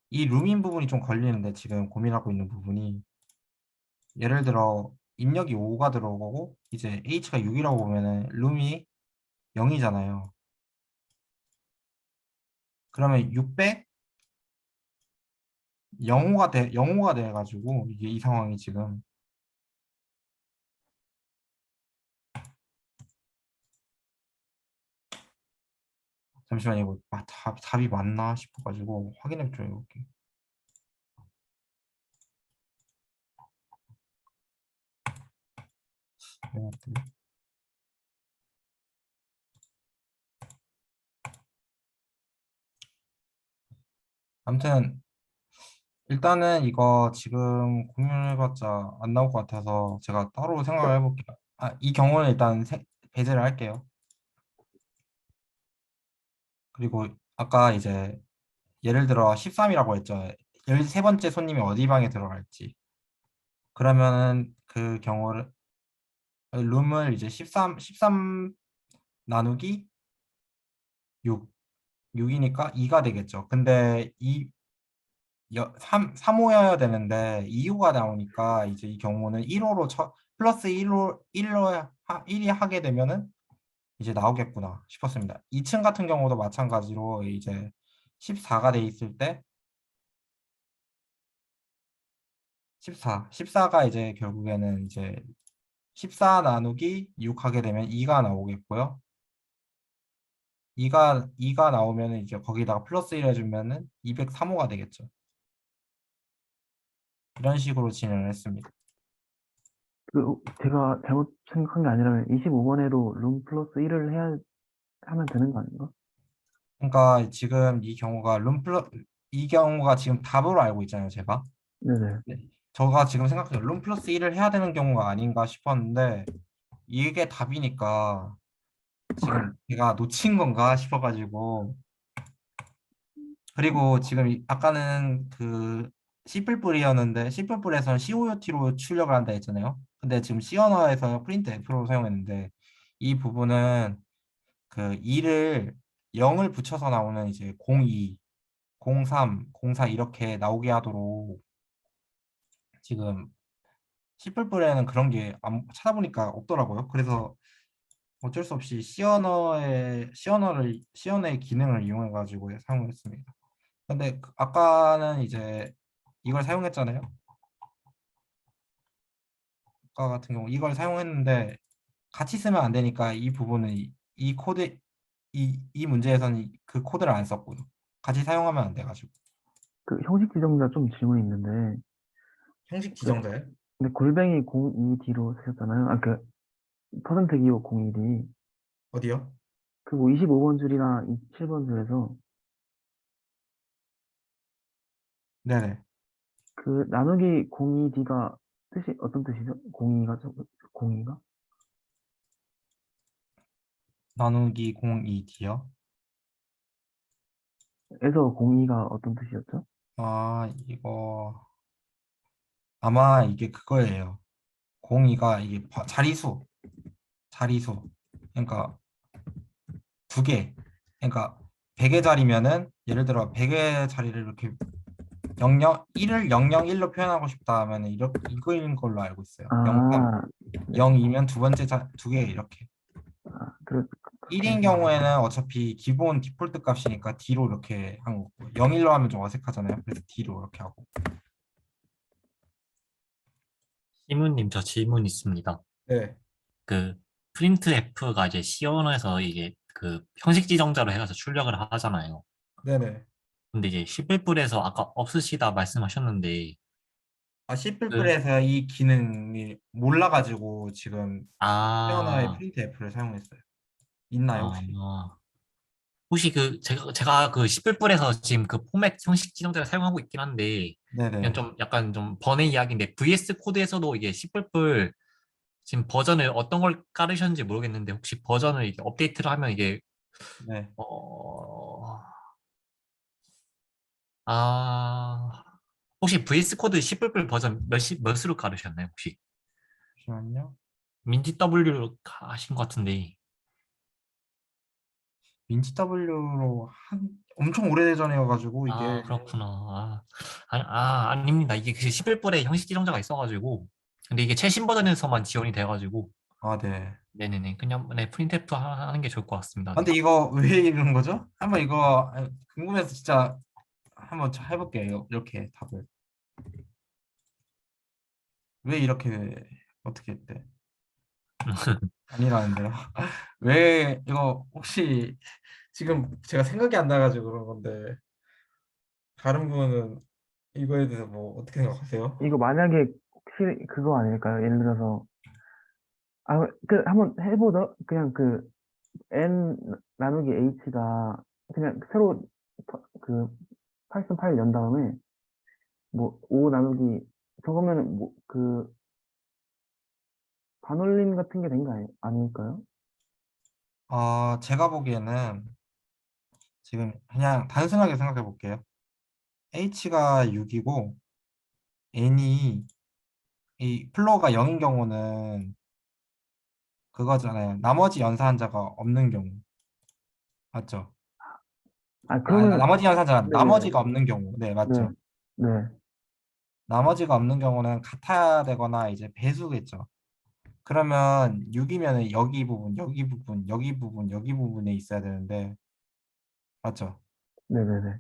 이 룸인 부분이 좀 걸리는데 지금 고민하고 있는 부분이 예를 들어 입력이 5가 들어오고 이제 h가 6이라고 보면은 룸이 0이잖아요. 그러면 600 영호가 돼가지고 이게 이 상황이 지금 잠시만요. 이거 답이 맞나 싶어가지고 확인해 줘 이렇게. 아무튼 일단은 이거 지금 고민해봤자 안 나올 것 같아서 제가 따로 생각을 해볼게요. 이 경우는 일단 배제를 할게요. 그리고 아까 이제 예를 들어 13이라고 했죠. 13번째 손님이 어디 방에 들어갈지. 그러면은 그 경우를 룸을 이제 13 나누기 6, 6이니까 2가 되겠죠. 근데 3호여야 되는데 2호가 나오니까 이제 이 경우는 1호로 플러스 1이 하게 되면은 이제 나오겠구나 싶었습니다. 2층 같은 경우도 마찬가지로 이제 14가 돼 있을 때 14가 이제 결국에는 이제 14 나누기 6 하게 되면 2가 나오겠고요. 2가 나오면은 이제 거기다가 플러스 1 해주면은 203호가 되겠죠. 이런 식으로 진행을 했습니다. 제가 잘못 생각한 게 아니라면 25번에도 룸 플러스 1을 하면 되는 거 아닌가? 그러니까 지금 이 경우가 지금 답으로 알고 있잖아요, 제가. 네네. 네. 제가 지금 생각해요. 룸 플러스 1을 해야 되는 경우가 아닌가 싶었는데 이게 답이니까 지금 제가 놓친 건가 싶어가지고 그리고 지금 아까는 그 C++이었는데 C++에서는 COUT로 출력을 한다 했잖아요. 근데 지금 C 언어에서 프린트 F로 사용했는데 이 부분은 그 2를 0을 붙여서 나오는 이제 02, 03, 04 이렇게 나오게 하도록 지금 C++에는 그런 게 찾아보니까 없더라고요. 그래서 어쩔 수 없이 C 언어의 기능을 이용해 가지고 사용했습니다. 근데 아까는 이제 이걸 사용했잖아요. 아까 같은 경우 이걸 사용했는데 같이 쓰면 안 되니까 이 부분은 이 코드 이 문제에서는 그 코드를 안 썼고요. 같이 사용하면 안 돼가지고. 그 형식 지정자 좀 질문이 있는데, 형식 그, 지정자요? 근데 골뱅이 02D로 쓰셨잖아요. 퍼센트 기호 02D. 어디요? 그리고 25번 줄이나 27번 줄에서 네네. 그 나누기 02D가 뜻이 어떤 뜻이죠? 02가, 02가? 나누기 02D요? 에서 02가 어떤 뜻이었죠? 이거 아마 이게 그거예요. 02가 이게 자리수. 그러니까 두 개. 그러니까 100의 자리면은 예를 들어 100의 자리를 이렇게 1을 001로 표현하고 싶다 하면 이거인 걸로 알고 있어요. 03, 아, 네. 0이면 두 개 이렇게. 그렇게 1인 경우에는 어차피 기본 디폴트 값이니까 D로 이렇게 한 거고 0일로 하면 좀 어색하잖아요. 그래서 D로 이렇게 하고. 시무님, 저 질문 있습니다. 네. 그 프린트 F가 이제 C 언어에서 이게 그 형식 지정자로 해서 출력을 하잖아요. 네네. 근데 이제 C++에서 아까 없으시다 말씀하셨는데 그 C++에서 이 기능이 몰라가지고 지금 피어나의 아, 프린트 F를 사용했어요. 있나요 혹시? 아, 혹시 그 제가 그 C++에서 지금 그 포맷 형식 지정자를 사용하고 있긴 한데 그냥 네네. 좀 약간 좀 번외 이야기인데 VS 코드에서도 이게 C++ 지금 버전을 어떤 걸 깔으셨는지 모르겠는데 혹시 버전을 이게 업데이트를 하면 이게 네. 어, 혹시 VS 코드 10불 버전 몇으로 깔으셨나요, 혹시? 잠시만요. 민지 W로 하신 것 같은데. 민지 W로 엄청 오래전이어가지고 이게 그렇구나. 아닙니다. 이게 그 11불에 형식 지정자가 있어가지고. 근데 이게 최신 버전에서만 지원이 돼가지고. 네. 네네네. 그냥 네, 프린트F 하는 게 좋을 것 같습니다. 근데 네. 이거 왜 이러는 거죠? 한번 이거 궁금해서 진짜 한번 해볼게요. 이렇게 답을 왜 이렇게 어떻게 했대? 아니라는데요. 왜 이거 혹시 지금 제가 생각이 안 나가지고 그런 건데 다른 분은 이거에 대해서 뭐 어떻게 생각하세요? 이거 만약에 혹시 그거 아닐까요? 예를 들어서 한번 해보죠. 그냥 그 n 나누기 h가 그냥 새로 그 파이썬 파일 연 다음에 뭐 5 나누기 저거면 뭐 그 반올림 같은 게 된 거 아닐까요? 제가 보기에는 지금 그냥 단순하게 생각해 볼게요. h가 6이고 n이 이 플로어가 0인 경우는 그거잖아요. 나머지 연산자가 없는 경우. 맞죠? 그러면 나머지 연산자 네네네. 나머지가 없는 경우. 네, 네. 맞죠? 네. 나머지가 없는 경우는 같아야 되거나 이제 배수겠죠. 그러면 6이면 여기 부분, 여기 부분, 여기 부분, 여기 부분에 있어야 되는데 맞죠? 네네네.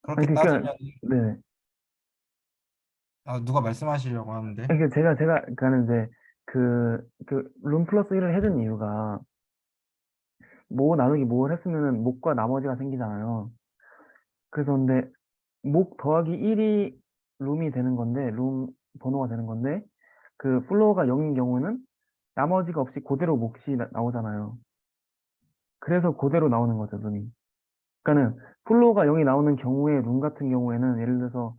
아니 그렇게 그러니까 따지면 네. 누가 말씀하시려고 하는데 그러니까 제가 그니까는 이제 룸 플러스 1을 해준 이유가 모 나누기 모를 했으면은 목과 나머지가 생기잖아요. 그래서 근데 목 더하기 1이 룸이 되는 건데 룸 번호가 되는 건데 그 플로어가 0인 경우는 나머지가 없이 그대로 몫이 나오잖아요. 그래서 그대로 나오는 거죠, 룸이. 그러니까는 플로어가 0이 나오는 경우에 룸 같은 경우에는 예를 들어서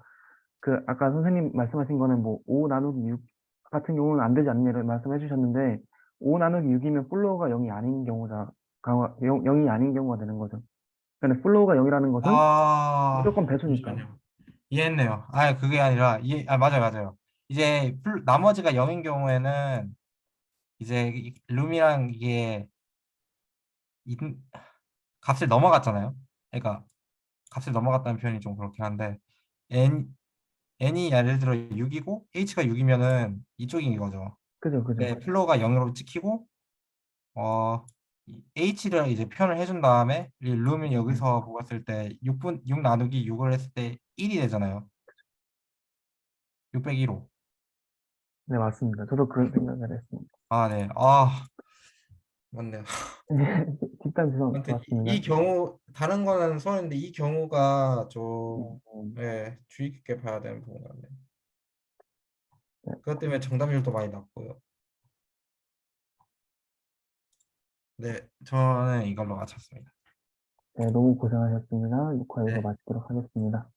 그 아까 선생님 말씀하신 거는 뭐 5 나누기 6 같은 경우는 안 되지 않냐를 말씀해 주셨는데 5 나누기 6이면 플로어가 0이 아닌 경우가 0이 아닌 경우가 되는 거죠. 그러니까 플로어가 0이라는 것은 무조건 배수니까. 잠시만요. 이해했네요. 그게 아니라 맞아요, 맞아요. 이제 나머지가 0인 경우에는 이제 룸이랑 이게 인- 값을 넘어갔잖아요. 그러니까 값을 넘어갔다는 표현이 좀 그렇긴 한데 n n이 예를 들어 6이고 h가 6이면은 이쪽인 거죠. 그죠, 그죠. 네, 플로어가 0으로 찍히고 h를 이제 표현을 해준 다음에 이 룸을 네, 여기서 보았을 때 6 나누기 6을 했을 때 1이 되잖아요. 6 0 1호. 네, 맞습니다. 저도 그런 생각을 했습니다. 네. 맞네요. 뒷단 지성 아무튼 이 좋았습니다. 경우 다른 거는 선인데 이 경우가 네, 좀 주의 깊게 봐야 되는 부분 같네요. 네, 그것 때문에 정답률도 많이 낮고요. 네, 저는 이걸로 마쳤습니다. 네, 너무 고생하셨습니다. 녹화 이거 네. 마치도록 하겠습니다.